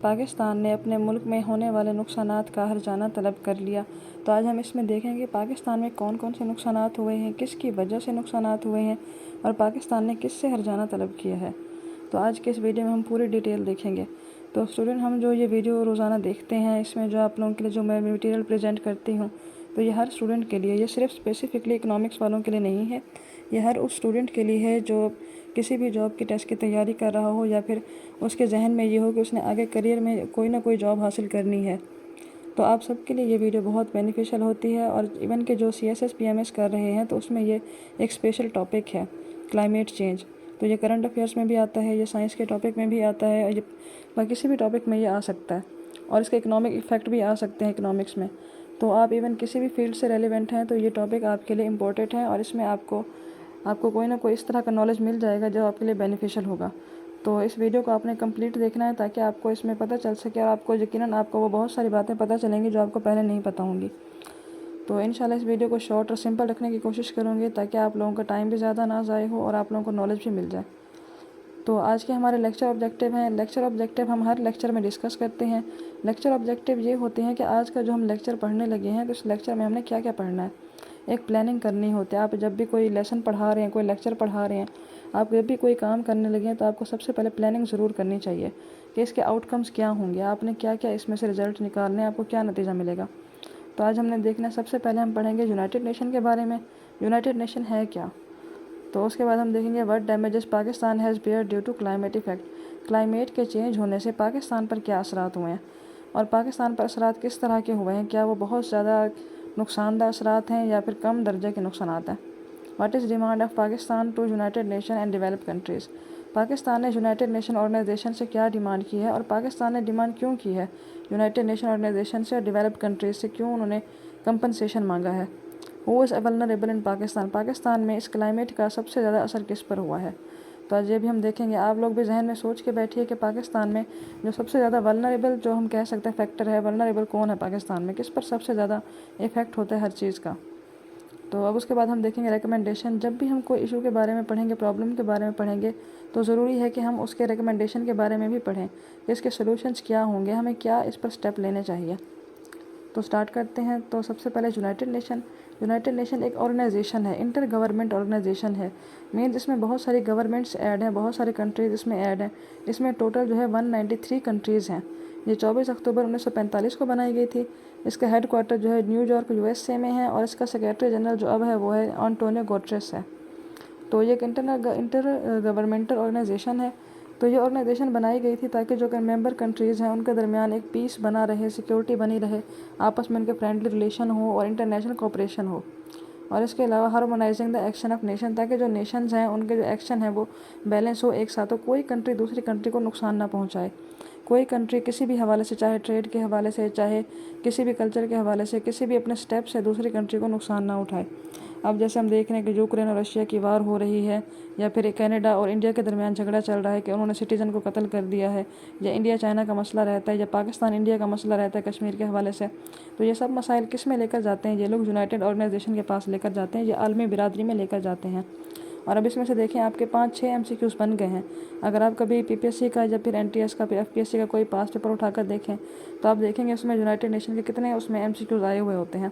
پاکستان نے اپنے ملک میں ہونے والے نقصانات کا ہرجانہ طلب کر لیا۔ تو آج ہم اس میں دیکھیں گے پاکستان میں کون کون سے نقصانات ہوئے ہیں، کس کی وجہ سے نقصانات ہوئے ہیں اور پاکستان نے کس سے ہرجانہ طلب کیا ہے۔ تو آج کے اس ویڈیو میں ہم پوری ڈیٹیل دیکھیں گے۔ تو اسٹوڈنٹ، ہم جو یہ ویڈیو روزانہ دیکھتے ہیں، اس میں جو آپ لوگوں کے لیے جو میں میٹیریل پریزنٹ کرتی ہوں، تو یہ ہر اسٹوڈنٹ کے لیے، یہ صرف اسپیسیفکلی اکنامکس والوں کے لیے نہیں ہے، یہ ہر اس اسٹوڈنٹ کے لیے ہے جو کسی بھی جاب کی ٹیسٹ کی تیاری کر رہا ہو یا پھر اس کے ذہن میں یہ ہو کہ اس نے آگے کریئر میں کوئی نہ کوئی جاب حاصل کرنی ہے۔ تو آپ سب کے لیے یہ ویڈیو بہت بینیفیشل ہوتی ہے، اور ایون کہ جو CSS PMS کر رہے ہیں تو اس میں یہ ایک اسپیشل ٹاپک ہے، کلائمیٹ چینج۔ تو یہ کرنٹ افیئرس میں بھی آتا ہے، یہ سائنس کے ٹاپک میں بھی آتا ہے، اور یہ کسی بھی ٹاپک میں یہ آ سکتا ہے، اور اس کے اکنامک ایفیکٹ بھی آ سکتے ہیں اکنامکس میں۔ تو آپ ایون کسی بھی فیلڈ سے ریلیونٹ ہیں تو یہ ٹاپک آپ کے لیے امپورٹنٹ ہے، اور اس میں آپ کو کوئی نہ کوئی اس طرح کا نالج مل جائے گا جو آپ کے لیے بینیفیشل ہوگا۔ تو اس ویڈیو کو آپ نے کمپلیٹ دیکھنا ہے تاکہ آپ کو اس میں پتہ چل سکے، اور آپ کو یقیناً آپ کو وہ بہت ساری باتیں پتہ چلیں گی جو آپ کو پہلے نہیں پتہ ہوں گی۔ تو انشاءاللہ اس ویڈیو کو شارٹ اور سمپل رکھنے کی کوشش کروں گی تاکہ آپ لوگوں کا ٹائم بھی زیادہ نہ ضائع ہو اور آپ لوگوں کو نالج بھی مل جائے۔ تو آج کے ہمارے لیکچر آبجیکٹیو ہیں۔ لیکچر آبجیکٹیو ہم ہر لیکچر میں ڈسکس کرتے ہیں۔ لیکچر آبجیکٹیو یہ ہوتے ہیں کہ آج کا جو ہم لیکچر پڑھنے لگے ہیں تو اس لیکچر میں ہم نے کیا کیا پڑھنا ہے، ایک پلاننگ کرنی ہوتی ہے۔ آپ جب بھی کوئی لیسن پڑھا رہے ہیں، کوئی لیکچر پڑھا رہے ہیں، آپ جب بھی کوئی کام کرنے لگے ہیں تو آپ کو سب سے پہلے پلاننگ ضرور کرنی چاہیے کہ اس کے آؤٹ کمز کیا ہوں گے، آپ نے کیا کیا اس میں سے رزلٹ نکالنے ہیں، آپ کو کیا نتیجہ ملے گا۔ تو آج ہم نے دیکھنا ہے، سب سے پہلے ہم پڑھیں گے یونائٹڈ نیشن کے بارے میں، یونائٹڈ نیشن ہے کیا۔ تو اس کے بعد ہم دیکھیں گے what damages Pakistan has bear due to climate effect, climate کے چینج ہونے سے پاکستان پر کیا اثرات ہوئے ہیں، اور پاکستان پر اثرات کس طرح کے ہوئے ہیں، کیا وہ بہت زیادہ نقصان دہ اثرات ہیں یا پھر کم درجے کے نقصانات ہیں۔ What is demand of Pakistan to United Nation and developed countries, Pakistan نے یونائٹڈ نیشن آرگنائزیشن سے کیا ڈیمانڈ کی ہے، اور پاکستان نے ڈیمانڈ کیوں کی ہے یونائٹڈ نیشن آرگنائزیشن سے اور ڈیولپڈ کنٹریز سے، کیوں انہوں نے کمپنسیشن مانگا ہے۔ ہو از ولنریبل ان پاکستان، پاکستان میں اس کلائمیٹ کا سب سے زیادہ اثر کس پر ہوا ہے۔ تو آج یہ بھی ہم دیکھیں گے۔ آپ لوگ بھی ذہن میں سوچ کے بیٹھیے کہ پاکستان میں جو سب سے زیادہ ولنریبل جو ہم کہہ سکتے ہیں فیکٹر ہے، ولنریبل کون ہے پاکستان میں، کس پر سب سے زیادہ ایفیکٹ ہوتا ہے ہر چیز کا۔ تو اب اس کے بعد ہم دیکھیں گے ریکمنڈیشن۔ جب بھی ہم کوئی ایشو کے بارے میں پڑھیں گے، پرابلم کے بارے میں پڑھیں گے، تو ضروری ہے کہ ہم اس کے ریکمنڈیشن کے بارے میں بھی پڑھیں کہ اس کے سولوشنز کیا ہوں گے، ہمیں کیا اس پر سٹیپ لینے چاہیے۔ تو سٹارٹ کرتے ہیں۔ تو سب سے پہلے یونائٹڈ نیشن ایک آرگنائزیشن ہے، انٹر گورنمنٹ آرگنائزیشن ہے، مینز اس میں بہت ساری گورنمنٹس ایڈ ہیں، بہت ساری کنٹریز اس میں ایڈ ہیں۔ اس میں ٹوٹل جو ہے 193 کنٹریز ہیں۔ یہ 24 اکتوبر 1945 کو بنائی گئی تھی۔ اس کا ہیڈ کوارٹر جو ہے نیو یارک USA میں ہے، اور اس کا سیکریٹری جنرل جو اب ہے وہ ہے انٹونیو گوٹریس ہے۔ تو یہ ایک انٹر گورنمنٹل آرگنائزیشن ہے۔ تو یہ آرگنائزیشن بنائی گئی تھی تاکہ جو کہ ممبر کنٹریز ہیں ان کے درمیان ایک پیس بنا رہے، سیکیورٹی بنی رہے، آپس میں ان کے فرینڈلی ریلیشن ہو اور انٹرنیشنل کوآپریشن ہو، اور اس کے علاوہ ہارمونائزنگ دا ایکشن آف نیشن، تاکہ جو نیشنز ہیں ان کے جو ایکشن ہیں وہ بیلنس ہو ایک ساتھ، کوئی کنٹری دوسری کنٹری کو نقصان نہ پہنچائے، کوئی کنٹری کسی بھی حوالے سے، چاہے ٹریڈ کے حوالے سے، چاہے کسی بھی کلچر کے حوالے سے، کسی بھی اپنے سٹیپ سے دوسری کنٹری کو نقصان نہ اٹھائے۔ اب جیسے ہم دیکھ رہے ہیں کہ یوکرین اور رشیا کی وار ہو رہی ہے، یا پھر کینیڈا اور انڈیا کے درمیان جھگڑا چل رہا ہے کہ انہوں نے سٹیزن کو قتل کر دیا ہے، یا انڈیا چائنا کا مسئلہ رہتا ہے، یا پاکستان انڈیا کا مسئلہ رہتا ہے کشمیر کے حوالے سے۔ تو یہ سب مسائل کس میں لے کر جاتے ہیں، یہ لوگ یونائٹڈ آرگنائزیشن کے پاس لے کر جاتے ہیں، یہ عالمی برادری میں لے کر جاتے ہیں۔ اور اب اس میں سے دیکھیں آپ کے 5-6 MCQs بن گئے ہیں۔ اگر آپ کبھی PPSC کا یا پھر NTS کا، پھر FPSC کا کوئی پاس پیپر اٹھا کر دیکھیں تو آپ دیکھیں گے اس میں یونائٹڈ نیشن کے کتنے اس میں MCQs آئے ہوئے ہوتے ہیں۔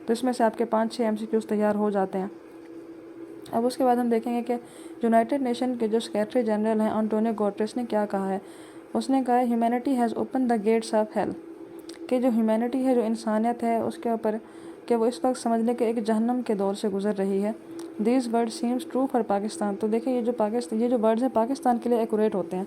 تو اس میں سے آپ کے 5-6 MCQs تیار ہو جاتے ہیں۔ اب اس کے بعد ہم دیکھیں گے کہ یونائٹڈ نیشن کے جو سیکریٹری جنرل ہیں انٹونیو گوٹریس نے کیا کہا ہے۔ اس نے کہا ہے humanity has open the gates of hell, کہ جو ہیومینٹی ہے، جو انسانیت ہے، اس کے اوپر کہ وہ اس وقت سمجھ لیں کہ ایک جہنم کے دور سے گزر رہی ہے۔ These word seems true for Pakistan, تو دیکھیں یہ جو ورڈز ہیں پاکستان کے لیے ایکوریٹ ہوتے ہیں۔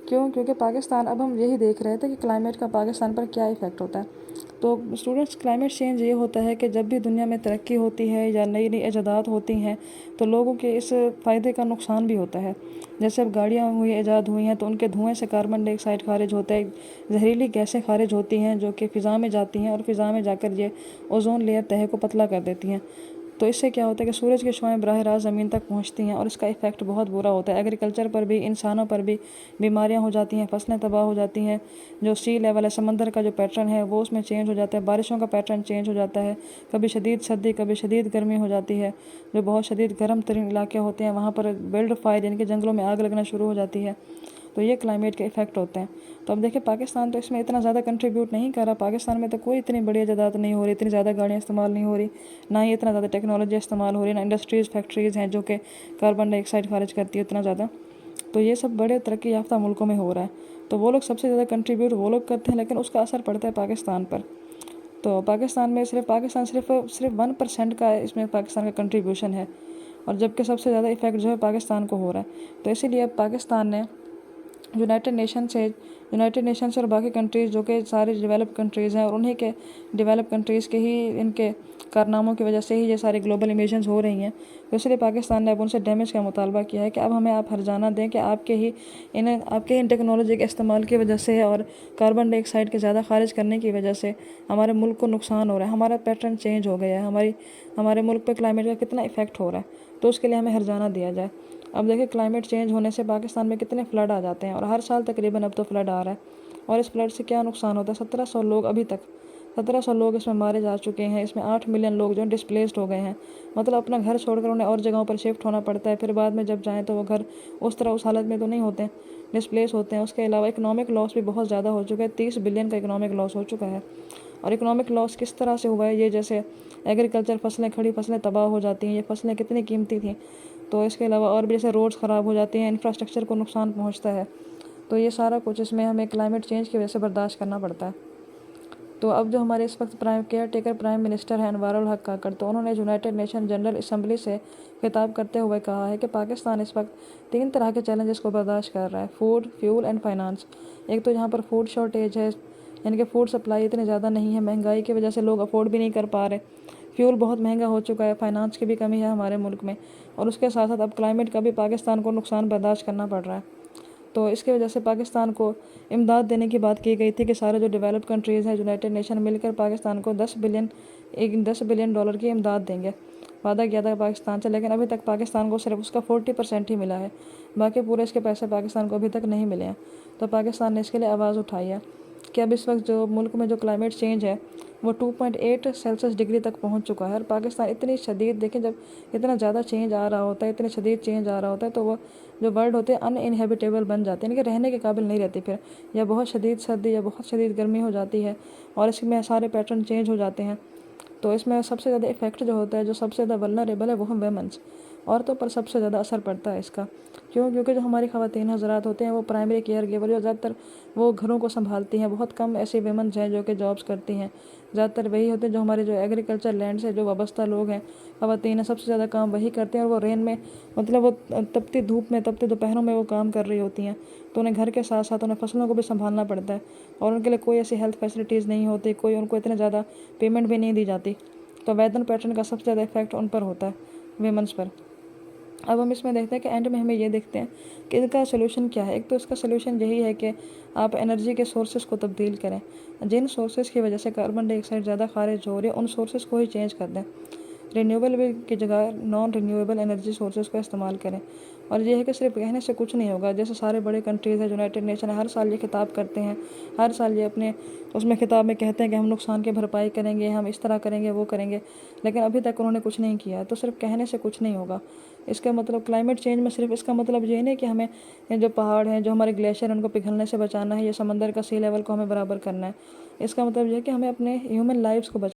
کیونکہ پاکستان، اب ہم یہی دیکھ رہے تھے کہ کلائمیٹ کا پاکستان پر کیا ایفیکٹ ہوتا ہے۔ تو اسٹوڈنٹس، کلائمیٹ چینج یہ ہوتا ہے کہ جب بھی دنیا میں ترقی ہوتی ہے یا نئی نئی ایجادات ہوتی ہیں تو لوگوں کے اس فائدے کا نقصان بھی ہوتا ہے۔ جیسے اب گاڑیاں ایجاد ہوئی ہیں تو ان کے دھوئیں سے کاربن ڈائی آکسائڈ خارج ہوتا ہے، زہریلی گیسیں خارج ہوتی ہیں جو کہ فضا میں جاتی ہیں، اور فضا میں جا کر یہ اوزون لیئر تہہ کو پتلا کر دیتی ہیں۔ تو اس سے کیا ہوتا ہے کہ سورج کی شعاعیں براہ راست زمین تک پہنچتی ہیں، اور اس کا ایفیکٹ بہت برا ہوتا ہے۔ ایگریکلچر پر بھی، انسانوں پر بھی بیماریاں ہو جاتی ہیں، فصلیں تباہ ہو جاتی ہیں، جو سی لیول ہے، سمندر کا جو پیٹرن ہے وہ اس میں چینج ہو جاتا ہے، بارشوں کا پیٹرن چینج ہو جاتا ہے، کبھی شدید سردی، کبھی شدید گرمی ہو جاتی ہے، جو بہت شدید گرم ترین علاقے ہوتے ہیں وہاں پر وائلڈ فائر یعنی کہ جنگلوں میں آگ لگنا شروع ہو جاتی ہے۔ تو یہ کلائمیٹ کے افیکٹ ہوتے ہیں۔ تو اب دیکھیں پاکستان تو اس میں اتنا زیادہ کنٹریبیوٹ نہیں کر رہا، پاکستان میں تو کوئی اتنی بڑی ایجادات نہیں ہو رہی، اتنی زیادہ گاڑیاں استعمال نہیں ہو رہی، نہ ہی اتنا زیادہ ٹیکنالوجی استعمال ہو رہی، نہ انڈسٹریز فیکٹریز ہیں جو کہ کاربن ڈائی آکسائڈ خارج کرتی ہے اتنا زیادہ۔ تو یہ سب بڑے ترقی یافتہ ملکوں میں ہو رہا ہے، تو وہ لوگ سب سے زیادہ کنٹریبیوٹ وہ لوگ کرتے ہیں، لیکن اس کا اثر پڑتا ہے پاکستان پر۔ تو پاکستان میں صرف 1% کا اس میں پاکستان کا کنٹریبیوشن ہے، اور جبکہ سب سے زیادہ ایفیکٹ جو ہے پاکستان کو ہو رہا ہے۔ تو اسی لیے اب پاکستان نے یونائٹڈ نیشن سے اور باقی کنٹریز جو کہ سارے ڈیولپ کنٹریز ہیں، اور انہیں کے ڈیولپ کنٹریز کے ہی ان کے کارناموں کی وجہ سے ہی یہ ساری گلوبل ایمیشنز ہو رہی ہیں، تو اس لیے پاکستان نے اب ان سے ڈیمیج کا مطالبہ کیا ہے کہ اب ہمیں آپ ہرجانہ دیں کہ آپ کے ہی ان ٹیکنالوجی کے استعمال کی وجہ سے اور کاربن ڈائی آکسائڈ کے زیادہ خارج کرنے کی وجہ سے ہمارے ملک کو نقصان ہو رہا ہے، ہمارا پیٹرن چینج ہو گیا ہے، ہمارے ملک پہ کلائمیٹ کا کتنا ایفیکٹ ہو رہا ہے، تو اس کے لیے ہمیں ہرجانہ دیا جائے۔ اب دیکھیں کلائمیٹ چینج ہونے سے پاکستان میں کتنے فلڈ آ جاتے ہیں، اور ہر سال تقریباً اب تو فلڈ آ رہا ہے، اور اس فلڈ سے کیا نقصان ہوتا ہے، 1700 لوگ ابھی تک 1700 لوگ اس میں مارے جا چکے ہیں، اس میں 8 ملین لوگ جو ڈسپلیسڈ ہو گئے ہیں، مطلب اپنا گھر چھوڑ کر انہیں اور جگہوں پر شفٹ ہونا پڑتا ہے، پھر بعد میں جب جائیں تو وہ گھر اس حالت میں تو نہیں ہوتے، ڈسپلیس ہوتے ہیں۔ اس کے علاوہ اکنامک لاس بھی بہت زیادہ ہو چکا ہے، 30 بلین کا اکنامک لاس ہو چکا ہے۔ اور اکنامک لاس کس طرح سے ہوا ہے، یہ جیسے ایگریکلچر فصلیں، کھڑی فصلیں تباہ ہو جاتی ہیں، یہ فصلیں کتنی قیمتی تھیں، تو اس کے علاوہ اور بھی جیسے روڈز خراب ہو جاتی ہیں، انفراسٹرکچر کو نقصان پہنچتا ہے، تو یہ سارا کچھ اس میں ہمیں کلائمیٹ چینج کی وجہ سے برداشت کرنا پڑتا ہے۔ تو اب جو ہمارے اس وقت کیئر ٹیکر پرائم منسٹر ہیں انوار الحق کاکڑ، تو انہوں نے یونائٹڈ نیشن جنرل اسمبلی سے خطاب کرتے ہوئے کہا ہے کہ پاکستان اس وقت 3 طرح کے چیلنجز کو برداشت کر رہا ہے: فوڈ، فیول اینڈ فائنانس۔ ایک تو یہاں پر فوڈ شارٹیج ہے، یعنی کہ فوڈ سپلائی اتنی زیادہ نہیں ہے، مہنگائی کی وجہ سے لوگ افورڈ بھی نہیں کر پا رہے، فیول بہت مہنگا ہو چکا ہے، فائنانس کی بھی کمی ہے ہمارے ملک میں، اور اس کے ساتھ ساتھ اب کلائمیٹ کا بھی پاکستان کو نقصان برداشت کرنا پڑ رہا ہے۔ تو اس کی وجہ سے پاکستان کو امداد دینے کی بات کی گئی تھی کہ سارے جو ڈیولپ کنٹریز ہیں، یونائٹڈ نیشن مل کر پاکستان کو $10 بلین کی امداد دیں گے، وعدہ کیا تھا پاکستان سے، لیکن ابھی تک پاکستان کو صرف اس کا 40% ہی ملا ہے، باقی پورے اس کے پیسے پاکستان کو ابھی تک نہیں ملے ہیں۔ تو پاکستان نے اس کے لیے آواز اٹھائی ہے کہ اب اس وقت جو ملک میں جو کلائمیٹ چینج ہے وہ 2.8 سیلسیس ڈگری تک پہنچ چکا ہے، اور پاکستان اتنی شدید، دیکھیں جب اتنا زیادہ چینج آ رہا ہوتا ہے، اتنی شدید چینج آ رہا ہوتا ہے، تو وہ جو ورلڈ ہوتے ہیں ان انہیبیٹیبل بن جاتے ہیں، یعنی کہ رہنے کے قابل نہیں رہتی، پھر یا بہت شدید سردی یا بہت شدید گرمی ہو جاتی ہے، اور اس میں سارے پیٹرن چینج ہو جاتے ہیں۔ تو اس میں سب سے زیادہ ایفیکٹ جو ہوتا ہے، جو سب سے زیادہ ولنریبل ہے، وہ ہیں ویمنس، عورتوں پر سب سے زیادہ اثر پڑتا ہے اس کا، کیونکہ جو ہماری خواتین حضرات ہوتے ہیں وہ پرائمری کیئر گیور، جو زیادہ تر وہ گھروں کو سنبھالتی ہیں، بہت کم ایسی ویمنز ہیں جو کہ جابس کرتی ہیں، زیادہ تر وہی ہوتے ہیں جو ہمارے جو ایگریکلچر لینڈ سے جو وابستہ لوگ ہیں، خواتین ہیں، سب سے زیادہ کام وہی کرتے ہیں، اور وہ رین میں، مطلب وہ تپتی دھوپ میں، تپتے دوپہروں میں وہ کام کر رہی ہوتی ہیں، تو انہیں گھر کے ساتھ ساتھ انہیں فصلوں کو بھی سنبھالنا پڑتا ہے، اور ان کے لیے کوئی ایسی ہیلتھ فیسلٹیز نہیں ہوتی، کوئی ان کو اتنے زیادہ پیمنٹ بھی نہیں دی جاتی، تو ویتن پیٹرن کا سب سے زیادہ افیکٹ ان پر ہوتا ہے، ویمنس پر۔ اب ہم اس میں دیکھتے ہیں کہ اینڈ میں ہمیں یہ دیکھتے ہیں کہ ان کا سلوشن کیا ہے۔ ایک تو اس کا سلوشن یہی ہے کہ آپ انرجی کے سورسز کو تبدیل کریں، جن سورسز کی وجہ سے کاربن ڈائی آکسائڈ زیادہ خارج ہو رہی ہے ان سورسز کو ہی چینج کر دیں، رینیویبل کی جگہ نان رینیویبل انرجی سورسز کو استعمال کریں۔ اور یہ ہے کہ صرف کہنے سے کچھ نہیں ہوگا، جیسے سارے بڑے کنٹریز ہیں، یونائٹڈ نیشن ہر سال یہ خطاب کرتے ہیں، ہر سال یہ اپنے اس میں خطاب میں کہتے ہیں کہ ہم نقصان کی بھرپائی کریں گے، ہم اس طرح کریں گے، وہ کریں گے، لیکن ابھی تک انہوں نے کچھ نہیں کیا ہے، تو صرف کہنے سے کچھ نہیں ہوگا۔ اس کا مطلب کلائمیٹ چینج میں صرف اس کا مطلب یہ نہیں کہ ہمیں جو پہاڑ ہیں، جو ہمارے گلیشیئر ہیں، ان کو پگھلنے سے بچانا ہے، یا سمندر کا سی لیول کو ہمیں برابر کرنا ہے، اس کا مطلب یہ ہے کہ ہمیں اپنے ہیومن لائفز کو